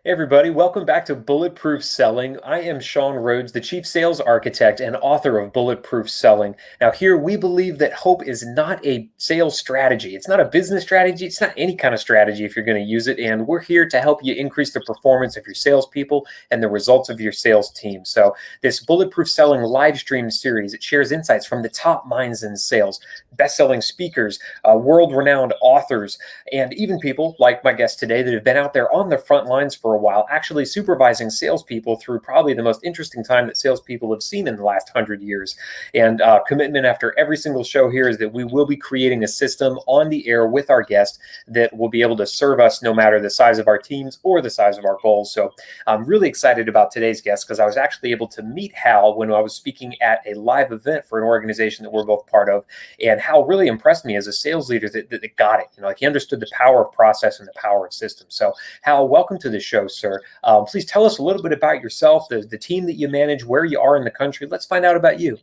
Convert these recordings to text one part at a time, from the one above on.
Hey everybody, welcome back to Bulletproof Selling. I am Sean Rhodes, the Chief Sales Architect and author of Bulletproof Selling. Now, here we believe that hope is not a sales strategy. It's not a business strategy. It's not any kind of strategy if you're going to use it. And we're here to help you increase the performance of your salespeople and the results of your sales team. So, this Bulletproof Selling live stream series, it shares insights from the top minds in sales, best-selling speakers, world-renowned authors, and even people like my guest today that have been out there on the front lines for a while, actually supervising salespeople through probably the most interesting time that salespeople have seen in the last 100 years. And commitment after every single show here is that we will be creating a system on the air with our guest that will be able to serve us no matter the size of our teams or the size of our goals. So I'm really excited about today's guest because I was actually able to meet Hal when I was speaking at a live event for an organization that we're both part of. And Hal really impressed me as a sales leader that got it. Like he understood the power of process and the power of systems. So Hal, welcome to the show, sir. Please tell us a little bit about yourself, the team that you manage, where you are in the country. Let's find out about you.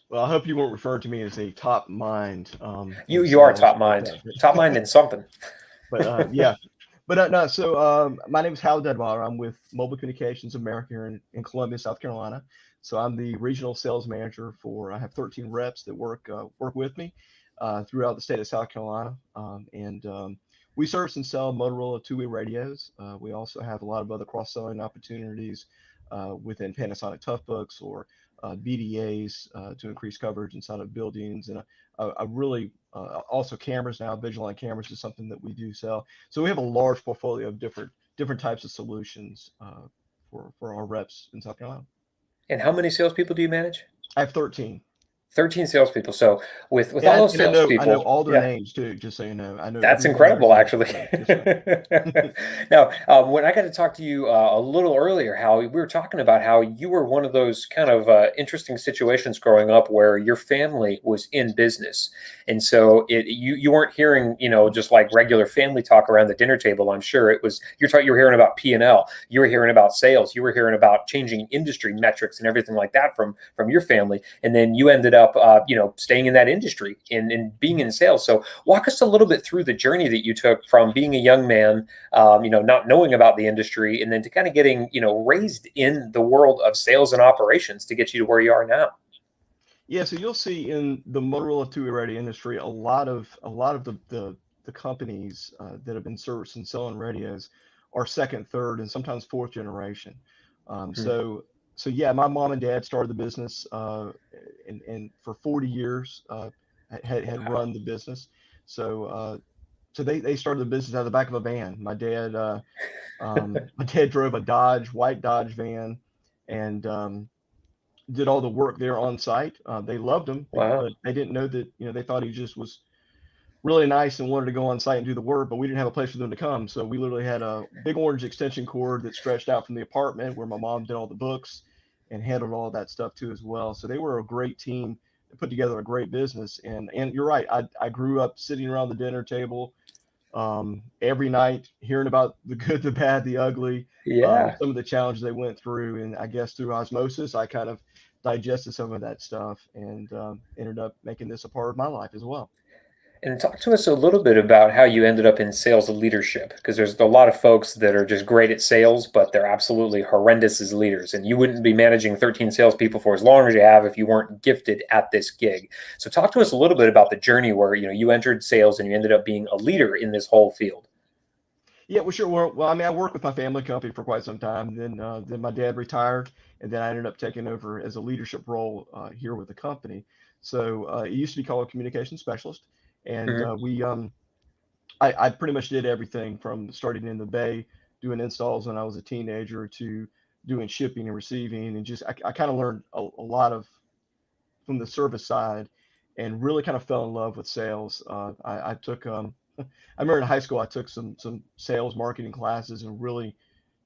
Well, I hope you won't refer to me as a top mind in You are sales. top mind in something. Yeah, no. So my name is Hal Deadwyler. I'm with Mobile Communications America here in Columbia, South Carolina. So I'm the regional sales manager for. I have 13 reps that work with me throughout the state of South Carolina, and we service and sell Motorola two-way radios. We also have a lot of other cross-selling opportunities within Panasonic Toughbooks or BDAs to increase coverage inside of buildings, and I really also cameras now. Vigilant cameras is something that we do sell. So we have a large portfolio of different types of solutions for our reps in South Carolina. And how many salespeople do you manage? I have 13. 13 salespeople. So with all And, those and I know salespeople, all their yeah. names too, just so you know. I know That's every one of their incredible, names. actually. So yes, sir. Now, when I got to talk to you a little earlier, how we were talking about how you were one of those kind of interesting situations growing up where your family was in business, and so you weren't hearing just like regular family talk around the dinner table. I'm sure it was you were hearing about P&L, you were hearing about sales, you were hearing about changing industry metrics and everything like that from your family, and then you ended up staying in that industry and being in sales. So walk us a little bit through the journey that you took from being a young man, not knowing about the industry, and then to kind of getting, raised in the world of sales and operations to get you to where you are now. Yeah, so you'll see in the Motorola two-way radio industry a lot of the companies that have been serviced and selling radios are second, third, and sometimes fourth generation. Um, Hmm. so so yeah, my mom and dad started the business, and for 40 years had Wow. run the business. So they started the business out of the back of a van. My dad drove a white Dodge van, and did all the work there on site. They loved him, Wow. but they didn't know that, they thought he just was really nice and wanted to go on site and do the work, but we didn't have a place for them to come. So we literally had a big orange extension cord that stretched out from the apartment where my mom did all the books and handled all that stuff too as well. So they were a great team that put together a great business. And you're right. I grew up sitting around the dinner table every night, hearing about the good, the bad, the ugly, Yeah. some of the challenges they went through. And I guess through osmosis, I kind of digested some of that stuff and ended up making this a part of my life as well. And talk to us a little bit about how you ended up in sales leadership, because there's a lot of folks that are just great at sales, but they're absolutely horrendous as leaders. And you wouldn't be managing 13 salespeople for as long as you have if you weren't gifted at this gig. So talk to us a little bit about the journey where you entered sales and you ended up being a leader in this whole field. Yeah, well, sure. Well, I mean, I worked with my family company for quite some time. Then my dad retired, and then I ended up taking over as a leadership role here with the company. So it used to be called a communication specialist, and Mhm. I pretty much did everything from starting in the Bay, doing installs when I was a teenager, to doing shipping and receiving, and just I kind of learned a lot of from the service side, and really kind of fell in love with sales. I took I remember in high school I took some sales marketing classes, and really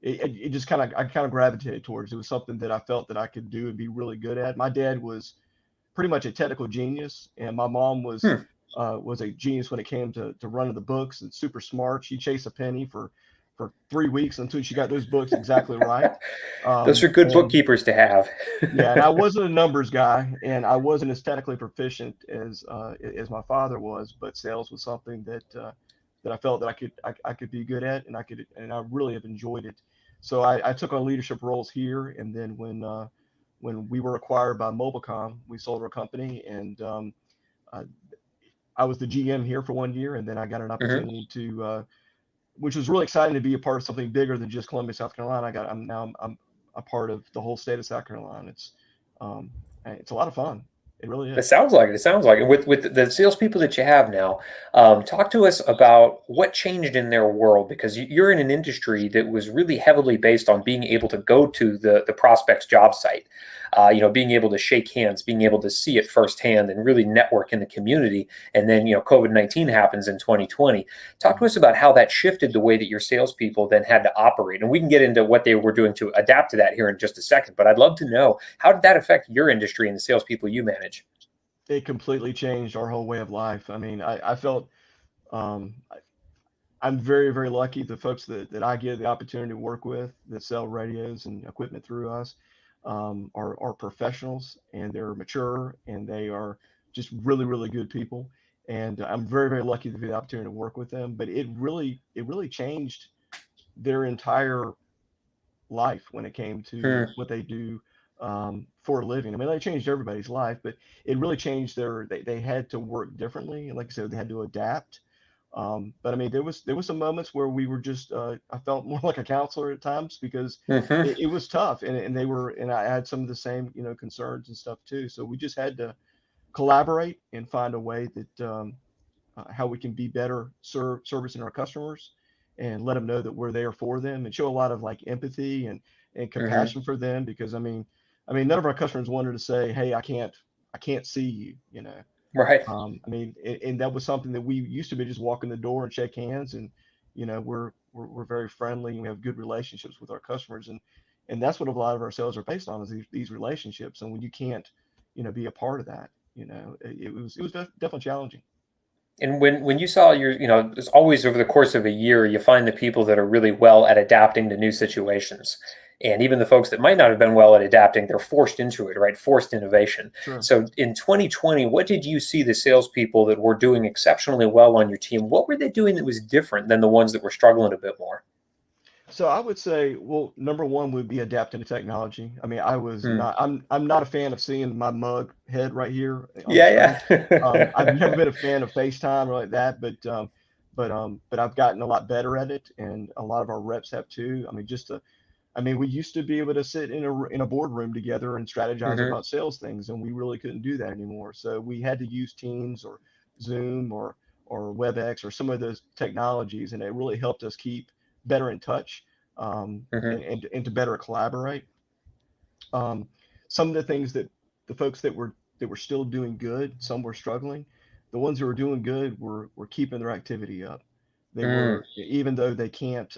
it just kind of gravitated towards. It was something that I felt that I could do and be really good at. My dad was pretty much a technical genius, and my mom Hmm. was a genius when it came to running the books and super smart. She chased a penny for 3 weeks until she got those books exactly right. Those are good And bookkeepers to have. yeah, and I wasn't a numbers guy, and I wasn't as technically proficient as my father was, but sales was something that I felt that I could be good at, and I really have enjoyed it. So I took on leadership roles here, and then when we were acquired by Mobilecom, we sold our company, and I, I was the GM here for 1 year, and then I got an Hmm. opportunity to, which was really exciting to be a part of something bigger than just Columbia, South Carolina. I'm a part of the whole state of South Carolina. Um, it's a lot of fun. It really It is. sounds like it. It sounds like it. With the salespeople that you have now, talk to us about what changed in their world because you're in an industry that was really heavily based on being able to go to the prospect's job site, being able to shake hands, being able to see it firsthand, and really network in the community. And then COVID-19 happens in 2020. Talk to us about how that shifted the way that your salespeople then had to operate, and we can get into what they were doing to adapt to that here in just a second. But I'd love to know how did that affect your industry and the salespeople you manage. It completely changed our whole way of life. I mean, I felt um, I'm very, very lucky. The folks that I get the opportunity to work with that sell radios and equipment through us are professionals, and they're mature, and they are just really, really good people. And I'm very, very lucky to be the opportunity to work with them. But it really changed their entire life when it came to Hmm. what they do for a living. I mean, they changed everybody's life, but it really changed they had to work differently. And like I said, they had to adapt. But I mean, there was some moments where we were just I felt more like a counselor at times because Hmm. it was tough, and they were, and I had some of the same concerns and stuff too. So we just had to collaborate and find a way that how we can be better servicing our customers and let them know that we're there for them and show a lot of like empathy and Hmm. compassion for them because I mean none of our customers wanted to say, hey, I can't see you. Right. I mean, and that was something that we used to be just walk in the door and shake hands, and we're very friendly and we have good relationships with our customers, and that's what a lot of our sales are based on is these relationships. And when you can't, be a part of that, it was definitely challenging. And when you saw it's always over the course of a year, you find the people that are really well at adapting to new situations. And even the folks that might not have been well at adapting, they're forced into it, right? Forced innovation. Sure. So in 2020, what did you see the salespeople that were doing exceptionally well on your team? What were they doing that was different than the ones that were struggling a bit more? So I would say, well, number one would be adapting to technology. I mean, Hmm. I'm not a fan of seeing my mug head right here on the screen. Yeah, I've never yeah. been a fan of FaceTime or like that, but I've gotten a lot better at it, and a lot of our reps have too. I mean, we used to be able to sit in a boardroom together and strategize Hmm. about sales things, and we really couldn't do that anymore. So we had to use Teams or Zoom or WebEx or some of those technologies, and it really helped us keep better in touch Hmm. and to better collaborate. Um, some of the things that the folks that were still doing good, some were struggling. The ones that were doing good were keeping their activity up. They Mm. were, even though they can't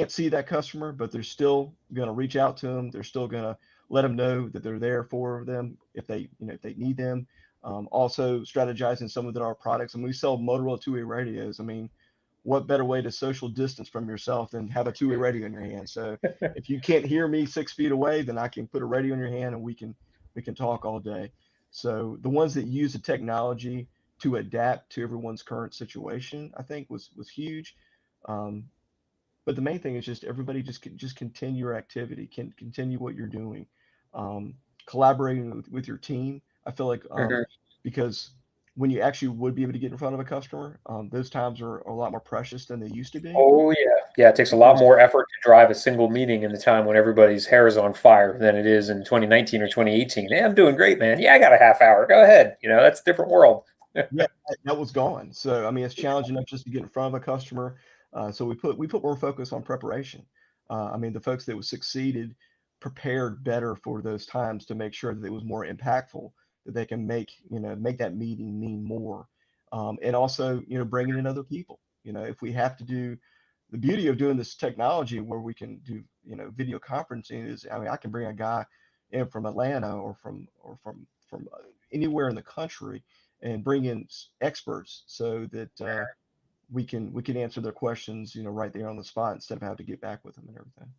see that customer, but they're still going to reach out to them. They're still going to let them know that they're there for them if they need them. Also strategizing some of our products. And we sell Motorola two-way radios. I mean, what better way to social distance from yourself than have a two-way radio in your hand? So if you can't hear me 6 feet away, then I can put a radio in your hand and we can talk all day. So the ones that use the technology to adapt to everyone's current situation, I think was huge. Um, but the main thing is just everybody just continue your activity, can continue what you're doing, um, collaborating with your team. I feel like Hmm. because when you actually would be able to get in front of a customer, those times are a lot more precious than they used to be Oh yeah, yeah. It takes a lot because more effort to drive a single meeting in the time when everybody's hair is on fire than it is in 2019 or 2018. Hey, I'm doing great, man. Yeah, I got a half hour. Go ahead. That's a different world. yeah, that was gone. So I mean, it's challenging enough just to get in front of a customer. So we put more focus on preparation. I mean, the folks that was succeeded prepared better for those times to make sure that it was more impactful, that they can make that meeting mean more, and also bringing in other people. If we have to do the beauty of doing this technology where we can do video conferencing is, I mean, I can bring a guy in from Atlanta or from anywhere in the country and bring in experts so that we can answer their questions right there on the spot instead of having to get back with them and everything.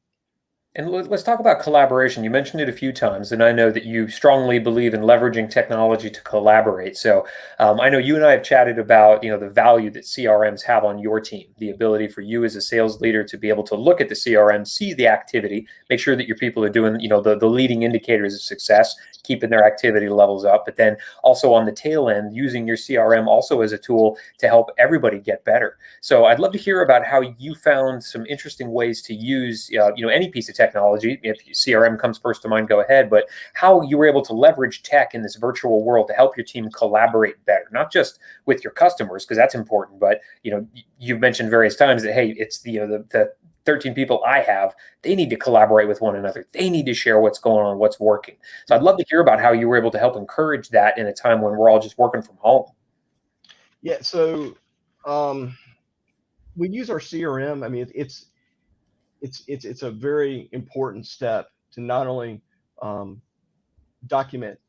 And let's talk about collaboration. You mentioned it a few times, and I know that you strongly believe in leveraging technology to collaborate. So I know you and I have chatted about, the value that CRMs have on your team, the ability for you as a sales leader to be able to look at the CRM, see the activity, make sure that your people are doing, the leading indicators of success, keeping their activity levels up, but then also on the tail end, using your CRM also as a tool to help everybody get better. So I'd love to hear about how you found some interesting ways to use, any piece of technology. If CRM comes first to mind, go ahead. But how you were able to leverage tech in this virtual world to help your team collaborate better, not just with your customers, because that's important. But you've mentioned various times that hey, it's the 13 people I have, they need to collaborate with one another. They need to share what's going on, what's working. So I'd love to hear about how you were able to help encourage that in a time when we're all just working from home. Yeah. So um, we use our CRM. I mean, it's a very important step to not only um, document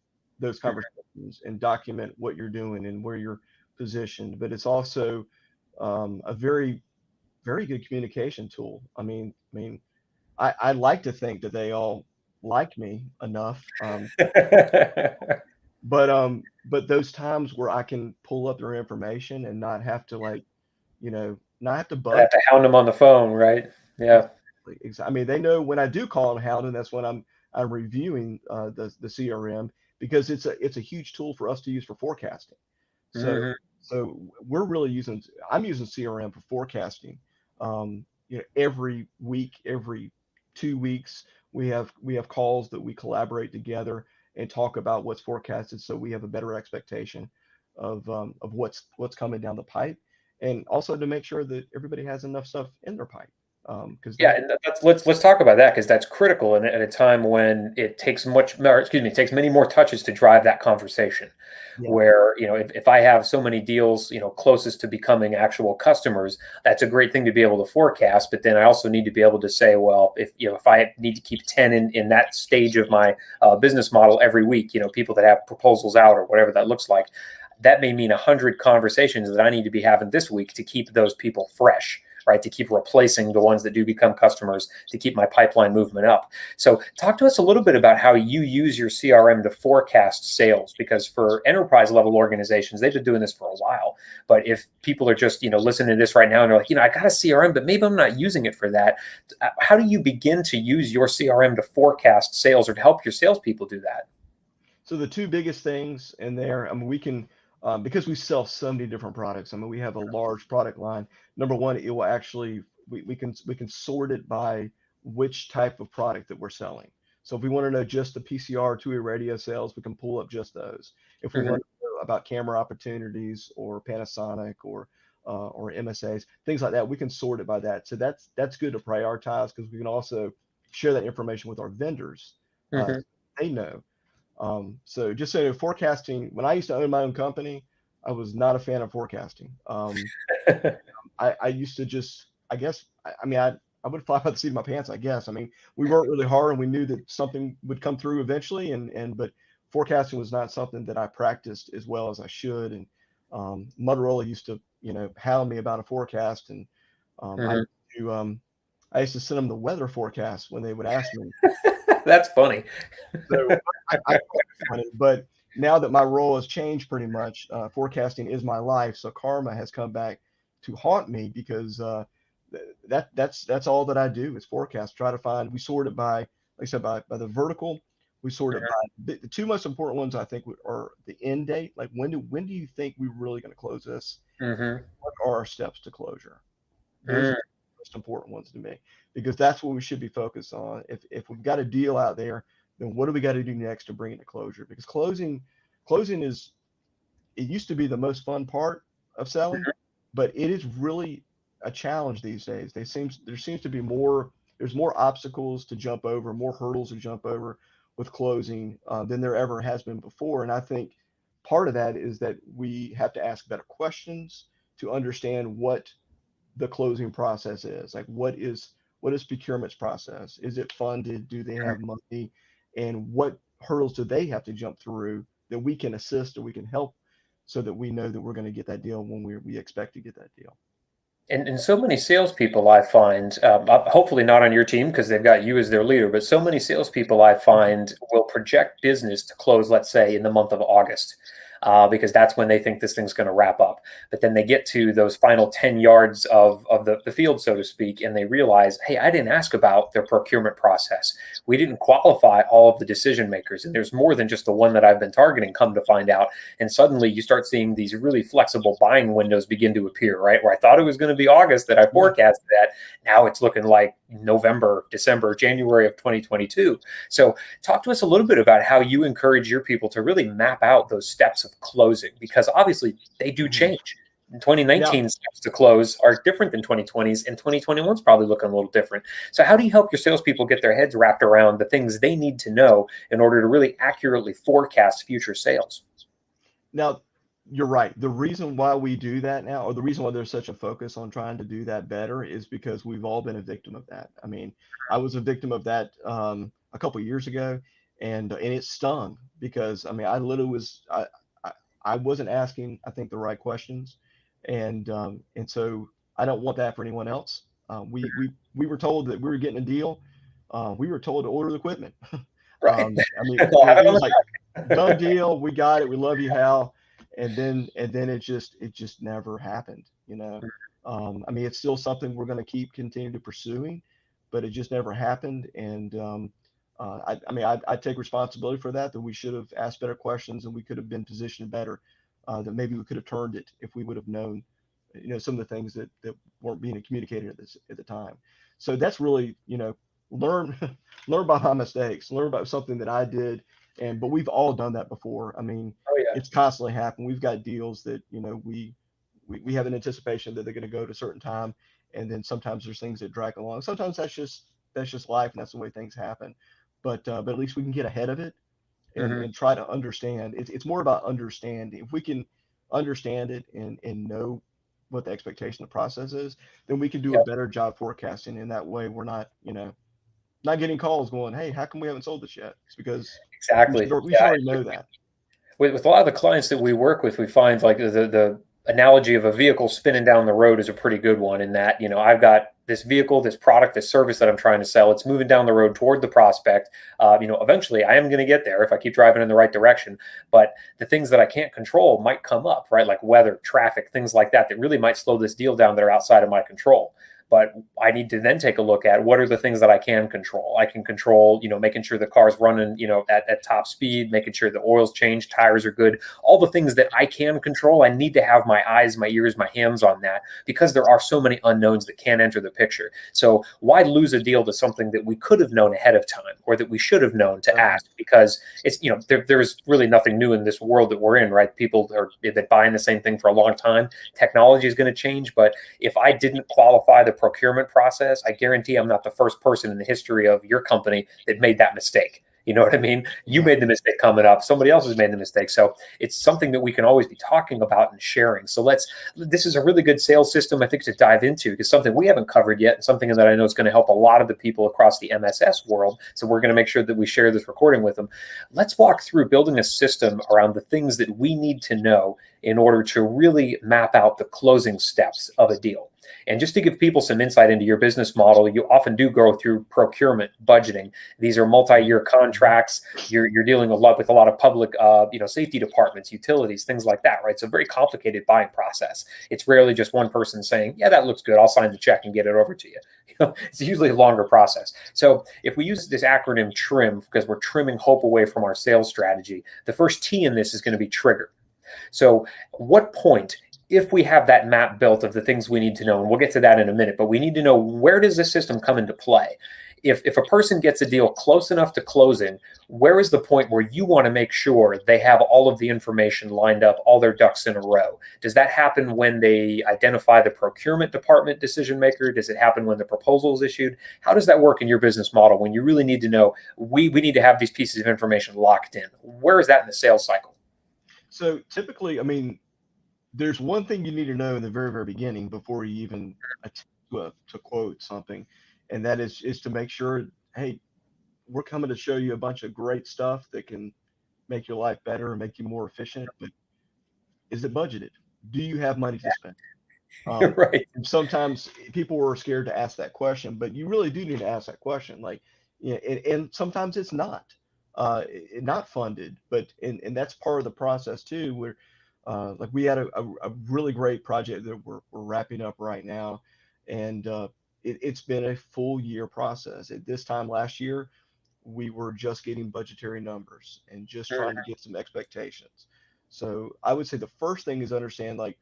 those conversations and document what you're doing and where you're positioned, but it's also a very, very good communication tool. I like to think that they all like me enough, but those times where I can pull up their information and not have to not have to I bug. have to hound them on the phone, right? Yeah. Exactly. I mean, they know when I do call them hounding, that's when I'm reviewing the CRM, because it's a huge tool for us to use for forecasting. So Hmm. so we're really using I'm using CRM for forecasting. Every week, every 2 weeks, we have calls that we collaborate together and talk about what's forecasted, so we have a better expectation of what's coming down the pipe, and also to make sure that everybody has enough stuff in their pipe. Because Yeah, there's and let's talk about that because that's critical, and at a time when it takes it takes many more touches to drive that conversation. Yeah. Where if I have so many deals, closest to becoming actual customers, that's a great thing to be able to forecast. But then I also need to be able to say, well, if I need to keep 10 in that stage of my business model every week, people that have proposals out or whatever that looks like, that may mean 100 conversations that I need to be having this week to keep those people fresh, right? To keep replacing the ones that do become customers, to keep my pipeline movement up. So talk to us a little bit about how you use your CRM to forecast sales, because for enterprise level organizations, they've been doing this for a while. But if people are just, listening to this right now and they're like, I got a CRM, but maybe I'm not using it for that. How do you begin to use your CRM to forecast sales or to help your salespeople do that? So the two biggest things in there, I mean, we can, because we sell so many different products. I mean, we have a large product line. Number one, it will actually we can sort it by which type of product that we're selling. So if we want to know just the PCR two-way radio sales, we can pull up just those. If we Hmm. want to know about camera opportunities or Panasonic or MSAs, things like that, we can sort it by that. So that's good to prioritize, because we can also share that information with our vendors. Hmm. They know. So just so you know, forecasting, when I used to own my own company, I was not a fan of forecasting. I used to just, I guess, I would fly by the seat of my pants, I guess. I mean, we worked really hard and we knew that something would come through eventually. But forecasting was not something that I practiced as well as I should. And Motorola used to, hound me about a forecast. And um, I, Hmm. used I used to send them the weather forecast when they would ask me. That's funny. So I thought it was funny, but now that my role has changed pretty much, forecasting is my life. So karma has come back to haunt me, because that's all that I do is forecast. Try to find. We sort it by, like I said, by the vertical. We sort it by the two most important ones, I think, are the end date. Like when do you think we're really going to close this? Hmm. What are our steps to closure? Those are Hmm. the most important ones to me, because that's what we should be focused on. If we've got a deal out there, then what do we got to do next to bring it to closure? Because closing is, it used to be the most fun part of selling, but it is really a challenge these days. There seems to be there's more obstacles to jump over, more hurdles to jump over with closing than there ever has been before. And I think part of that is that we have to ask better questions to understand what the closing process is. Like, what is procurement's process? Is it funded? Do they have money? And what hurdles do they have to jump through that we can assist or we can help, so that we know that we're going to get that deal when we expect to get that deal. And so many salespeople I find, hopefully not on your team because they've got you as their leader, but so many salespeople I find will project business to close, let's say, in the month of August, because that's when they think this thing's going to wrap up. But then they get to those final 10 yards of the field, so to speak, and they realize, hey, I didn't ask about their procurement process. We didn't qualify all of the decision makers. And there's more than just the one that I've been targeting, come to find out. And suddenly you start seeing these really flexible buying windows begin to appear, right? Where I thought it was going to be August that I forecasted that. Now it's looking like November, December, January of 2022. So talk to us a little bit about how you encourage your people to really map out those steps of closing, because obviously they do change. In Now, 2019 steps to close are different than 2020's, and 2021 is probably looking a little different. So how do you help your salespeople get their heads wrapped around the things they need to know in order to really accurately forecast future sales? now, you're right. The reason why we do that now, or the reason why there's such a focus on trying to do that better, is because we've all been a victim of that. I mean, I was a victim of that a couple of years ago, and it stung because I mean, I literally was I, I wasn't asking, I think, the right questions, and so I don't want that for anyone else. We were told that we were getting a deal. We were told to order the equipment. Right. I mean, I'll have it it on was the like done deal. We got it. We love you, Hal. And then it just never happened. I mean, it's still something we're going to continue to pursuing, but it just never happened. And I mean, I take responsibility for that. That we should have asked better questions, and we could have been positioned better. That maybe we could have turned it if we would have known, some of the things that weren't being communicated at the time. So that's really, learn learn by my mistakes, learn about something that I did, but we've all done that before. I mean, Oh yeah. it's constantly happened. We've got deals that we have an anticipation that they're going to go to a certain time, and then sometimes there's things that drag along. Sometimes that's just life, and that's the way things happen. But at least we can get ahead of it Hmm. and try to understand. It's more about understanding. If we can understand it and know what the expectation of the process is, then we can do a Yep. better job forecasting. And that way, we're not getting calls going, "Hey, how come we haven't sold this yet?" It's because Exactly. we Yeah. should already know that. With a lot of the clients that we work with, we find like the analogy of a vehicle spinning down the road is a pretty good one in that, I've got this vehicle, this product, this service that I'm trying to sell. It's moving down the road toward the prospect. Eventually I am going to get there if I keep driving in the right direction. But the things that I can't control might come up, right? Like weather, traffic, things like that, that really might slow this deal down that are outside of my control. But I need to then take a look at what are the things that I can control. I can control, making sure the car's running, at top speed, making sure the oil's changed, tires are good, all the things that I can control. I need to have my eyes, my ears, my hands on that because there are so many unknowns that can enter the picture. So why lose a deal to something that we could have known ahead of time or that we should have known to Okay. ask? Because it's, there's really nothing new in this world that we're in, right? People are they've been buying the same thing for a long time. Technology is going to change, but if I didn't qualify the procurement process, I guarantee I'm not the first person in the history of your company that made that mistake. You know what I mean? You Yeah. made the mistake coming up. Somebody else has made the mistake. So it's something that we can always be talking about and sharing. So this is a really good sales system, I think, to dive into because something we haven't covered yet and something that I know is going to help a lot of the people across the MSS world. So we're going to make sure that we share this recording with them. Let's walk through building a system around the things that we need to know in order to really map out the closing steps of a deal. And just to give people some insight into your business model, you often do go through procurement, budgeting. These are multi-year contracts. You're dealing a lot with a lot of public, safety departments, utilities, things like that, right? It's a very complicated buying process. It's rarely just one person saying, "Yeah, that looks good. I'll sign the check and get it over to you." It's usually a longer process. So if we use this acronym TRIM because we're trimming hope away from our sales strategy, the first T in this is going to be trigger. So, what point, if we have that map built of the things we need to know, and we'll get to that in a minute, but we need to know where does this system come into play? If a person gets a deal close enough to closing, where is the point where you want to make sure they have all of the information lined up, all their ducks in a row? Does that happen when they identify the procurement department decision maker? Does it happen when the proposal is issued? How does that work in your business model when you really need to know we need to have these pieces of information locked in? Where is that in the sales cycle? So typically, I mean, there's one thing you need to know in the very, very beginning before you even attempt to quote something, and that is to make sure, hey, we're coming to show you a bunch of great stuff that can make your life better and make you more efficient, but is it budgeted? Do you have money to spend? Right. And sometimes people were scared to ask that question, but you really do need to ask that question. Like, yeah, and sometimes it's not funded, but and that's part of the process too. Where like we had a really great project that we're wrapping up right now, and it's been a full year process. At this time last year, we were just getting budgetary numbers and just trying to Mhm. get some expectations. So I would say the first thing is understand, like,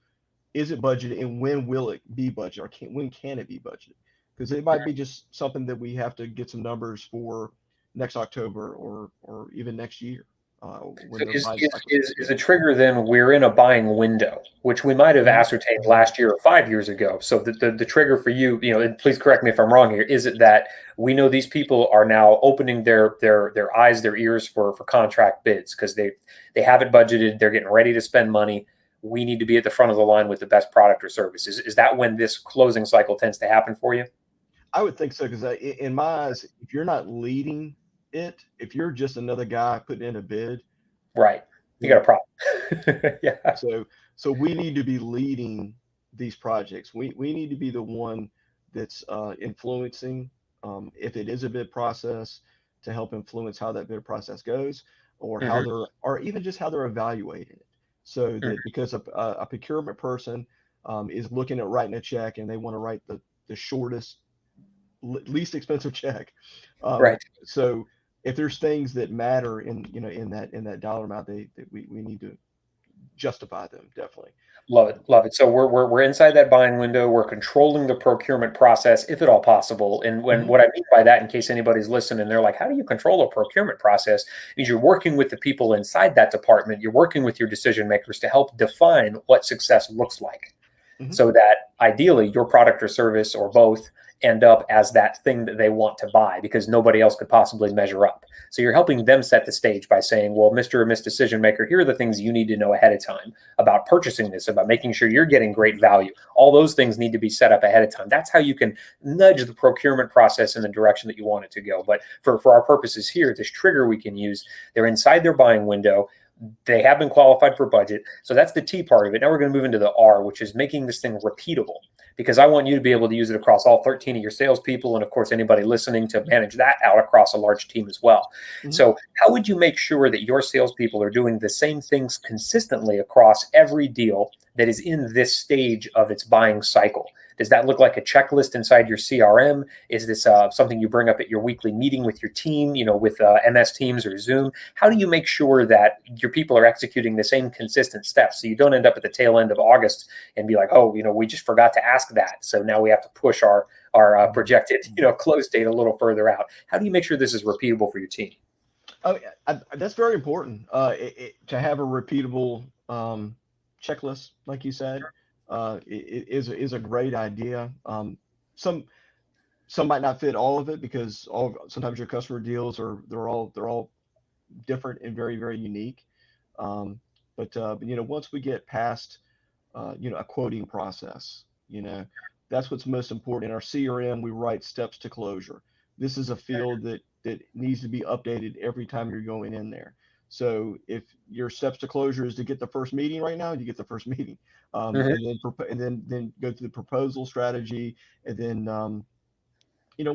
is it budgeted and when will it be budgeted, or when can it be budgeted? Because it might be just something that we have to get some numbers for next October or even next year when So the is, buying is cycle is kicks is in. a trigger then we're in a buying window, which we might have Mhm, ascertained mhm. last year or 5 years ago. So the trigger for you, and please correct me if I'm wrong here, is it that we know these people are now opening their eyes, their ears for contract bids because they have it budgeted, they're getting ready to spend money. We need to be at the front of the line with the best product or service. Is that when this closing cycle tends to happen for you? I would think so because in my eyes, if you're not leading it, if you're just another guy putting in a bid, Right. You got a then problem. Yeah. so so we need to be leading these projects. We need to be the one that's influencing, if it is a bid process, to help influence how that bid process goes, or how Hmm. they're, or even just how they're evaluating it. So that because a procurement person is looking at writing a check and they want to write the shortest, least expensive check. Right. So if there's things that matter in that dollar amount, we need to justify them, definitely. Love it, love it. So we're inside that buying window. We're controlling the procurement process, if at all possible. And when Mhm. what I mean by that, in case anybody's listening, they're like, "How do you control a procurement process?" Means you're working with the people inside that department. You're working with your decision makers to help define what success looks like Mhm. so that ideally your product or service or both end up as that thing that they want to buy because nobody else could possibly measure up. So you're helping them set the stage by saying, well, Mr. or Miss Decision Maker, here are the things you need to know ahead of time about purchasing this, about making sure you're getting great value. All those things need to be set up ahead of time. That's how you can nudge the procurement process in the direction that you want it to go. But for our purposes here, this trigger we can use, they're inside their buying window. They have been qualified for budget. So that's the T part of it. Now we're going to move into the R, which is making this thing repeatable. Because I want you to be able to use it across all 13 of your salespeople, and of course, anybody listening to manage that out across a large team as well. Mhm. So, how would you make sure that your salespeople are doing the same things consistently across every deal that is in this stage of its buying cycle? Does that look like a checklist inside your CRM? Is this something you bring up at your weekly meeting with your team, with MS Teams or Zoom? How do you make sure that your people are executing the same consistent steps so you don't end up at the tail end of August and be like, oh, we just forgot to ask that, so now we have to push our Mhm. projected Mhm. close date a little further out? How do you make sure this is repeatable for your team? Oh, that's very important. To have a repeatable checklist, like you said, is a great idea. Some some might not fit all of it because sometimes your customer deals are they're all different and very very unique. Um, but once we get past a quoting process, that's what's most important. In our CRM, we write steps to closure. This is a field that needs to be updated every time you're going in there. So if your steps to closure is to get the first meeting right now, you get the first meeting, Mhm. and then go through the proposal strategy, and then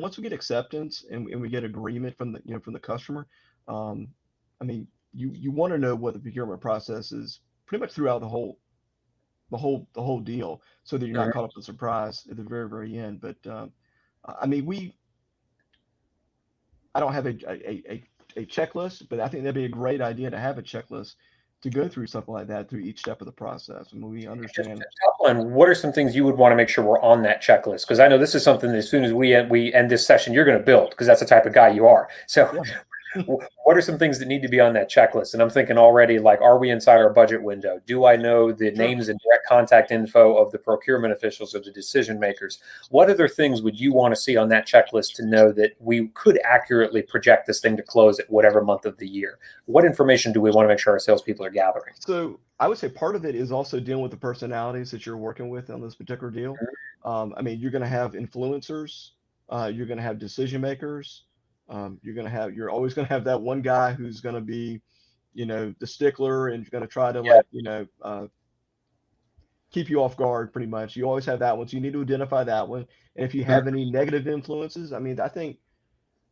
once we get acceptance and we get agreement from the customer, um, I mean, you want to know what the procurement process is pretty much throughout the whole deal, so that you're not Mhm. caught up in surprise at the very very end. But I mean, I don't have a checklist, but I think that'd be a great idea to have a checklist to go through something like that through each step of the process. I mean, we Just understand. top line, what are some things you would want to make sure we're on that checklist? Because I know this is something that as soon as we end this session, you're going to build because that's the type of guy you are. So Yeah. what are some things that need to be on that checklist? And I'm thinking already, like, are we inside our budget window? Do I know the Sure. names and direct contact info of the procurement officials or the decision makers? What other things would you want to see on that checklist to know that we could accurately project this thing to close at whatever month of the year? What information do we want to make sure our salespeople are gathering? So I would say part of it is also dealing with the personalities that you're working with on this particular deal. I mean, you're going to have influencers, you're going to have decision makers, you're always going to have that one guy who's going to be, the stickler, and you're going to try to, Yeah. like, keep you off guard pretty much. You always have that one. So you need to identify that one. And if you Mhm. have any negative influences, I mean, I think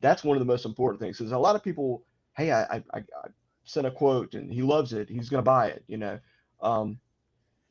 that's one of the most important things. Because a lot of people, hey, I sent a quote and he loves it. He's going to buy it, you know. Um,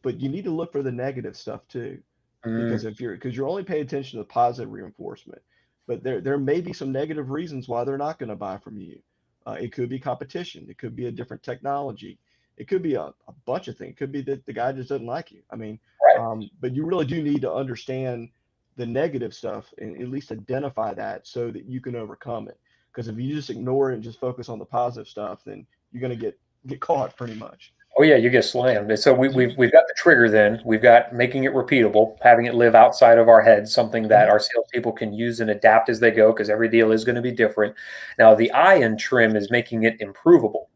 but you need to look for the negative stuff too, because Mm. because you're only paying attention to the positive reinforcement, but there may be some negative reasons why they're not going to buy from you. It could be competition. It could be a different technology. It could be a bunch of things. It could be that the guy just doesn't like you. I mean, Right. but you really do need to understand the negative stuff and at least identify that so that you can overcome it. Because if you just ignore it and just focus on the positive stuff, then you're going to get caught pretty much. Oh yeah, you get slammed. And so Mhm. we've got the trigger. Then we've got making it repeatable, having it live outside of our heads, something that Mhm. our salespeople can use and adapt as they go, because every deal is going to be different. Now the I in trim is making it improvable.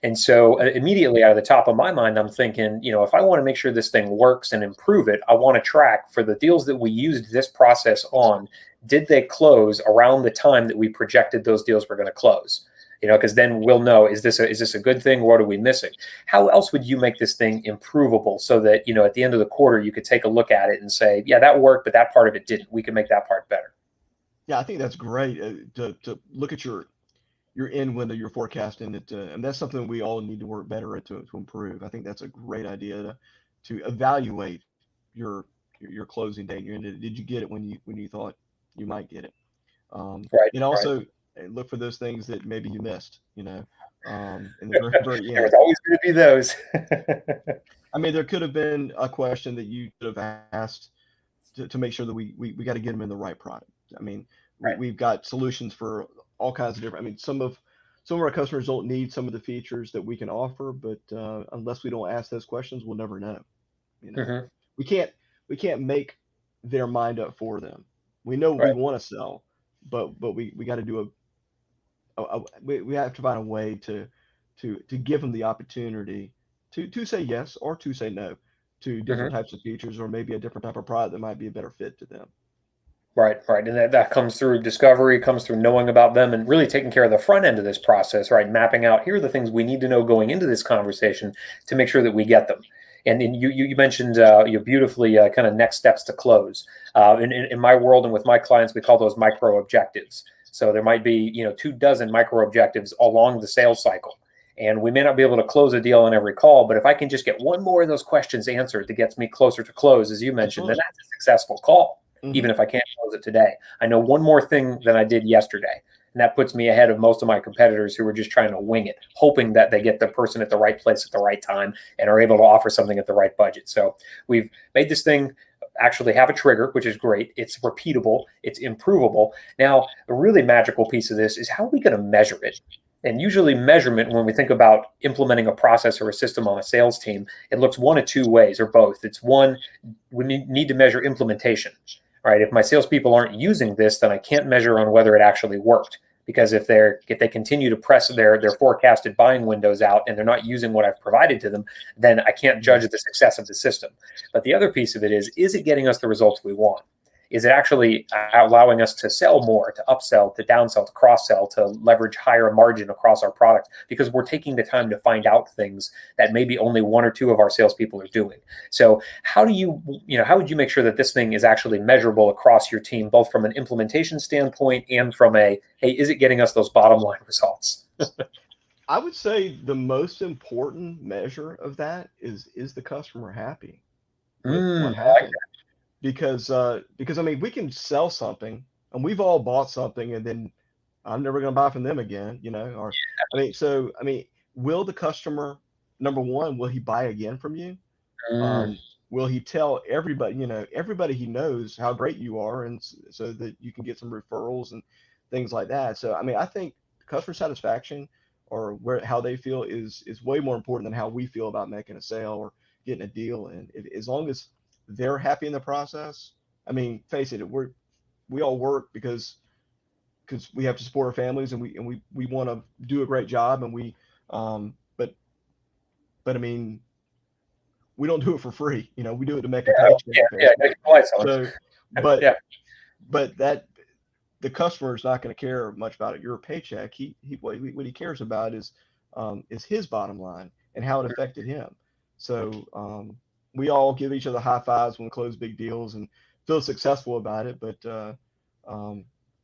And so immediately out of the top of my mind, I'm thinking, if I want to make sure this thing works and improve it, I want to track for the deals that we used this process on, did they close around the time that we projected those deals were going to close? Because then we'll know, is this a good thing? What are we missing? How else would you make this thing improvable so that, at the end of the quarter, you could take a look at it and say, yeah, that worked, but that part of it didn't. We can make that part better. Yeah, I think that's great to look at your end window, your forecasting, and that's something we all need to work better at to improve. I think that's a great idea to evaluate your your closing date. Did you get it when you thought you might get it? Right, And right. also look for those things that maybe you missed. In the very There was end. always going to be those. I mean, there could have been a question that you could have asked to make sure that we got to get them in the right product. I mean, Right. we've got solutions for all kinds of different. I mean, some of our customers don't need some of the features that we can offer, but unless we don't ask those questions, we'll never know. You know, Hmm. we can't we can't make their mind up for them. We know what we Right. want to sell, but we got to do we have to find a way to give them the opportunity to say yes or to say no to different Hmm. types of features or maybe a different type of product that might be a better fit to them. Right, right. And that comes through discovery, comes through knowing about them and really taking care of the front end of this process, right? Mapping out, here are the things we need to know going into this conversation to make sure that we get them. And you mentioned beautifully kind of next steps to close. In my world and with my clients, we call those micro objectives. So there might be 24 micro objectives along the sales cycle. And we may not be able to close a deal on every call, but if I can just get one more of those questions answered that gets me closer to close, as you mentioned, then Absolutely. that's a successful call, Hmm. even if I can't close it today. I know one more thing than I did yesterday. And that puts me ahead of most of my competitors who are just trying to wing it, hoping that they get the person at the right place at the right time and are able to offer something at the right budget. So we've made this thing actually have a trigger, which is great. It's repeatable, it's improvable. Now, the really magical piece of this is how are we going to measure it? And usually, measurement, when we think about implementing a process or a system on a sales team, it looks one of two ways or both. It's one, we need to measure implementation, right? If my salespeople aren't using this, then I can't measure on whether it actually worked. Because if they continue to press their forecasted buying windows out and they're not using what I've provided to them, then I can't judge the success of the system. But the other piece of it is it getting us the results we want? Is it actually allowing us to sell more, to upsell, to downsell, to cross sell, to leverage higher margin across our product? Because we're taking the time to find out things that maybe only one or two of our salespeople are doing. So how would you make sure that this thing is actually measurable across your team, both from an implementation standpoint and from hey, is it getting us those bottom line results? I would say the most important measure of that is the customer happy with what I like happened? Because I mean we can sell something and we've all bought something and then I'm never going to buy from them again, or I mean, will the customer, number one, will he buy again from you? that. Will he tell everybody, everybody he knows how great you are, and so that you can get some referrals and things like that. So, I mean, I think customer satisfaction or how they feel is way more important than how we feel about making a sale or getting a deal. And as long as they're happy in the process, I mean, face it, we all work because we have to support our families and we want to do a great job and um, but I mean we don't do it for free. We do it to make a Yeah, paycheck, yeah, make basically. the lights on. So, but Yeah. that the customer is not going to care much about your paycheck. What he cares about is his bottom line and how it affected him. So, we all give each other high fives when we close big deals and feel successful about it. But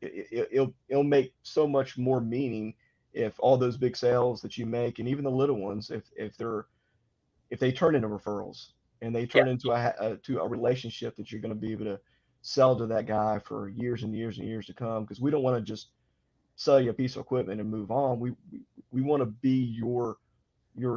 it'll make so much more meaning if all those big sales that you make, and even the little ones, if they turn into referrals and they Yeah. turn into a relationship that you're going to be able to sell to that guy for years and years and years to come. Because we don't want to just sell you a piece of equipment and move on. We want to be your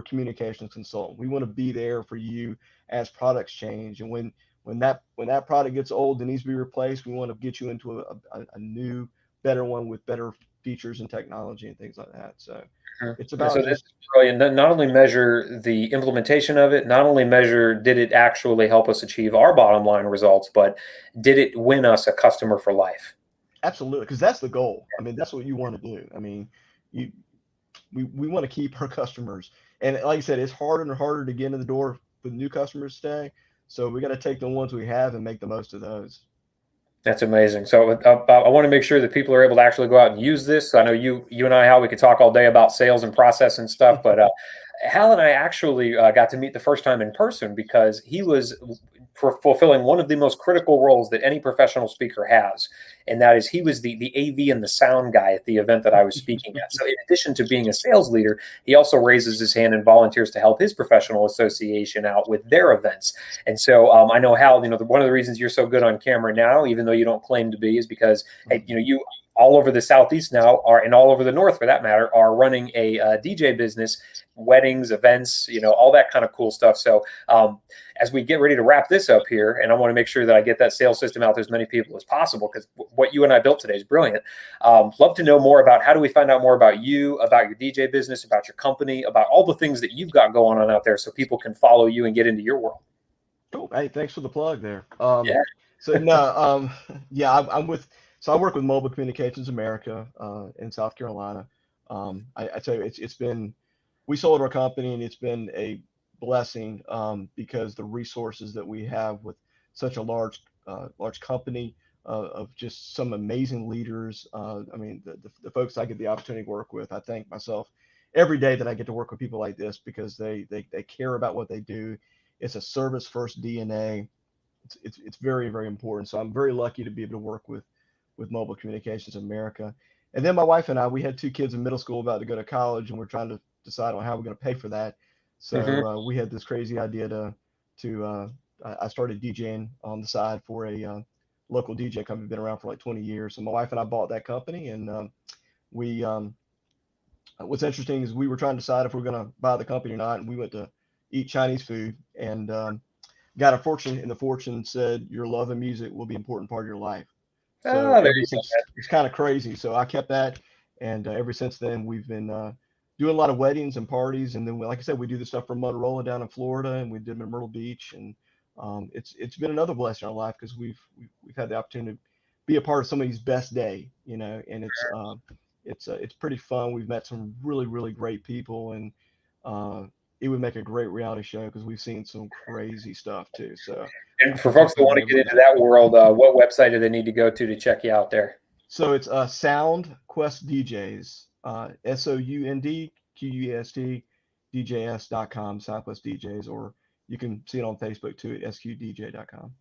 communications consultant. We want to be there for you as products change, and when that product gets old and needs to be replaced, we want to get you into a new, better one with better features and technology and things like that. So it's So about this is just brilliant. Not only measure the implementation of it, not only measure did it actually help us achieve our bottom line results, but did it win us a customer for life? absolutely, because that's the goal. I mean, that's what you want to do. I mean, you we want to keep our customers, and like I said, it's harder and harder to get in the door with new customers today. So we got to take the ones we have and make the most of those. That's amazing. So I want to make sure that people are able to actually go out and use this. I know you and I, Hal, we could talk all day about sales and process and stuff, but Hal and I actually got to meet the first time in person because he was fulfilling one of the most critical roles that any professional speaker has, and that is he was the AV and the sound guy at the event that I was speaking at. So in addition to being a sales leader, he also raises his hand and volunteers to help his professional association out with their events. And so I know, Hal, one of the reasons you're so good on camera now, even though you don't claim to be, is because hey, you all over the Southeast now are, and all over the North for that matter, are running a DJ business, weddings, events, all that kind of cool stuff. So as we get ready to wrap this up here, and I want to make sure that I get that sales system out to as many people as possible, because what you and I built today is brilliant. Love to know more about how do we find out more about you, about your DJ business, about your company, about all the things that you've got going on out there so people can follow you and get into your world. Cool. Hey, thanks for the plug there. Yeah. So no, yeah, so I work with Mobile Communications America in South Carolina. I tell you, it's been, we sold our company and it's been a blessing because the resources that we have with such a large company of just some amazing leaders. I mean, the folks I get the opportunity to work with, I thank myself every day that I get to work with people like this because they care about what they do. It's a service first DNA. It's very, very important. So I'm very lucky to be able to work with Mobile Communications America. And then my wife and I, we had two kids in middle school about to go to college, and we're trying to decide on how we're going to pay for that. So we had this crazy idea I started DJing on the side for a local DJ company, been around for like 20 years. So my wife and I bought that company, and we what's interesting is we were trying to decide if we we're going to buy the company or not, and we went to eat Chinese food and got a fortune, and the fortune said your love of music will be an important part of your life. So Oh, there ever you go. since, it's kind of crazy. So I kept that, and ever since then we've been doing a lot of weddings and parties, and then like I said, we do the stuff for Motorola down in Florida, and we did them in Myrtle Beach, and it's been another blessing in our life because we've had the opportunity to be a part of somebody's best day, and it's pretty fun. We've met some really really great people, and it would make a great reality show because we've seen some crazy stuff too. So And I for can folks that recommend want to get into everybody. that world, what website do they need to go to check you out there? So it's Sound Quest DJs, SOUNDQUEST DJS.com, SoundQuest DJs, or you can see it on Facebook too at SQDJ.com.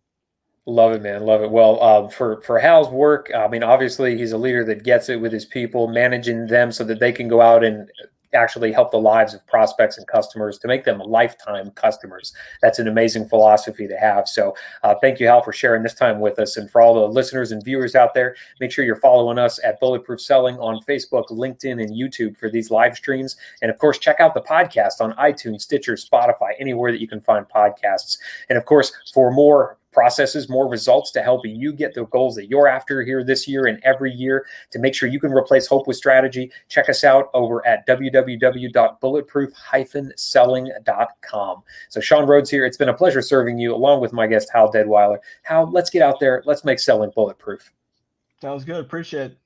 Love it, man. Love it. Well, for Hal's work, I mean, obviously he's a leader that gets it with his people, managing them so that they can go out and actually help the lives of prospects and customers to make them lifetime customers. That's an amazing philosophy to have. So thank you, Hal, for sharing this time with us. And for all the listeners and viewers out there, make sure you're following us at Bulletproof Selling on Facebook, LinkedIn, and YouTube for these live streams. And of course, check out the podcast on iTunes, Stitcher, Spotify, anywhere that you can find podcasts. And of course, for more processes, more results to help you get the goals that you're after here this year and every year to make sure you can replace hope with strategy, check us out over at www.bulletproof-selling.com. So Sean Rhodes here. It's been a pleasure serving you along with my guest, Hal Deadwyler. Hal, let's get out there. Let's make selling bulletproof. Sounds good. Appreciate it.